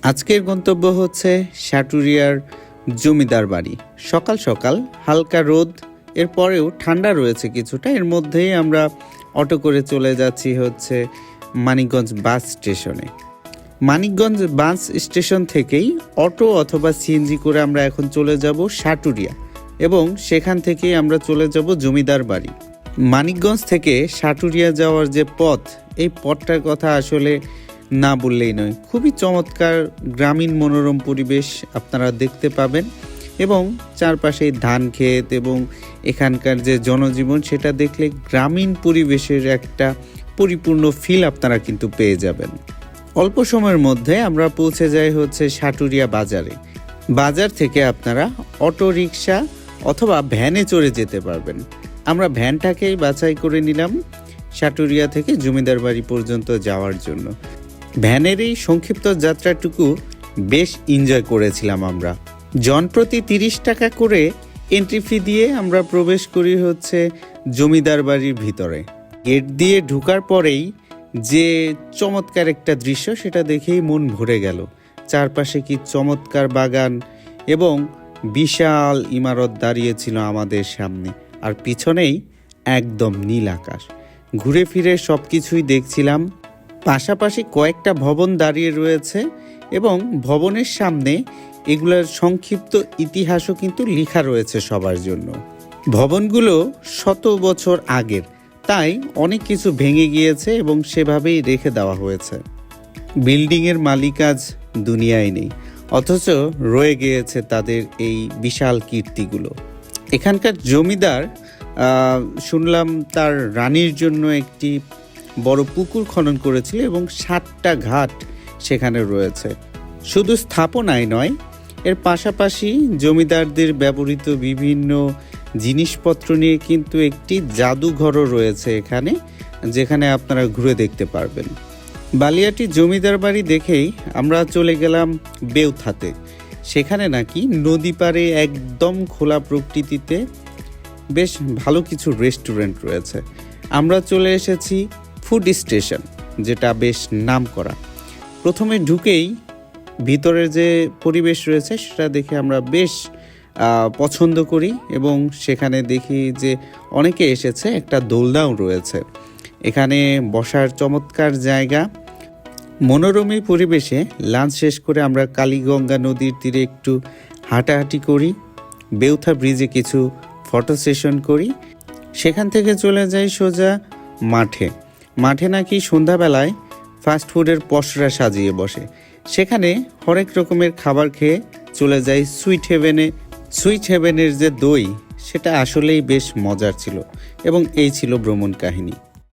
আজকের গন্তব্য হচ্ছে সাটুরিয়ার জমিদার বাড়ি। সকাল সকাল হালকা রোদ, এরপরেও ঠান্ডা রয়েছে কিছুটা। এর মধ্যেই আমরা অটো করে চলে যাচ্ছি হচ্ছে মানিকগঞ্জ বাস স্টেশনে। মানিকগঞ্জ বাস স্টেশন থেকেই অটো অথবা সিএনজি করে আমরা এখন চলে যাব সাটুরিয়া, এবং সেখান থেকেই আমরা চলে যাব জমিদার বাড়ি। মানিকগঞ্জ থেকে সাটুরিয়া যাওয়ার যে পথ, এই পথটার কথা আসলে না বললেই নয়। খুবই চমৎকার গ্রামীণ মনোরম পরিবেশ আপনারা দেখতে পাবেন, এবং চারপাশে ধান ক্ষেত এবং এখানকার যে জনজীবন, সেটা দেখলে গ্রামীণ পরিবেশের একটা পরিপূর্ণ ফিল আপনারা কিন্তু পেয়ে যাবেন। অল্প সময়ের মধ্যে আমরা পৌঁছে যাই হচ্ছে সাটুরিয়া বাজারে। বাজার থেকে আপনারা অটো রিক্সা অথবা ভ্যানে চড়ে যেতে পারবেন। আমরা ভ্যানটাকেই বাছাই করে নিলাম সাটুরিয়া থেকে জমিদার বাড়ি পর্যন্ত যাওয়ার জন্য। ভ্যানের এই সংক্ষিপ্ত যাত্রাটুকু বেশ এনজয় করেছিলাম আমরা। জনপ্রতি 30 টাকা করে এন্ট্রি ফি দিয়ে আমরা প্রবেশ করি হচ্ছে জমিদার বাড়ির ভিতরে। গেট দিয়ে ঢোকার পরেই যে চমৎকার একটা দৃশ্য, সেটা দেখেই মন ভরে গেল। চারপাশে কি চমৎকার বাগান এবং বিশাল ইমারত দাঁড়িয়েছিল আমাদের সামনে, আর পিছনেই একদম নীল আকাশ। ঘুরে ফিরে সব কিছুই দেখছিলাম। পাশাপাশি কয়েকটা ভবন দাঁড়িয়ে রয়েছে, এবং ভবনের সামনে এগুলোর সংক্ষিপ্ত ইতিহাসও কিন্তু লেখা রয়েছে সবার জন্য। ভবনগুলো শত বছর আগের, তাই অনেক কিছু ভেঙে গিয়েছে এবং সেভাবেই রেখে দেওয়া হয়েছে। বিল্ডিংয়ের মালিক আজ দুনিয়ায় নেই, অথচ রয়ে গিয়েছে তাদের এই বিশাল কীর্তিগুলো। এখানকার জমিদার শুনলাম তার রানীর জন্য একটি বড় পুকুর খনন করেছিল, এবং 7টা ঘাট সেখানে রয়েছে। শুধু স্থাপনাই নয়, এর পাশাপাশি জমিদারদের ব্যবহৃত বিভিন্ন জিনিসপত্র নিয়ে কিন্তু একটি জাদুঘরও রয়েছে এখানে, যেখানে আপনারা ঘুরে দেখতে পারবেন। বালিয়াটি জমিদার বাড়ি দেখেই আমরা চলে গেলাম বেউথাতে। সেখানে নাকি নদী পাড়ে একদম খোলা প্রকৃতিতে বেশ ভালো কিছু রেস্টুরেন্ট রয়েছে। আমরা চলে এসেছি ফুড স্টেশন, যেটা বেশ নামকরা। প্রথমে ঢুকেই ভিতরের যে পরিবেশ রয়েছে সেটা দেখে আমরা বেশ পছন্দ করি, এবং সেখানে দেখি যে অনেকে এসেছে। একটা দোলনাও রয়েছে এখানে, বসার চমৎকার জায়গা। মনোরমী পরিবেশে লাঞ্চ শেষ করে আমরা কালীগঙ্গা নদীর তীরে একটু হাঁটাহাঁটি করি। বেউথা ব্রিজে কিছু ফটো সেশন করি। সেখান থেকে চলে যাই সোজা মাঠে নাকি সন্ধ্যাবেলায় ফাস্টফুডের পসরা সাজিয়ে বসে। সেখানে হরেক রকমের খাবার খেয়ে চলে যাই সুইট হেভেনের যে দই, সেটা আসলেই বেশ মজার ছিল। এবং এই ছিল ভ্রমণ কাহিনী।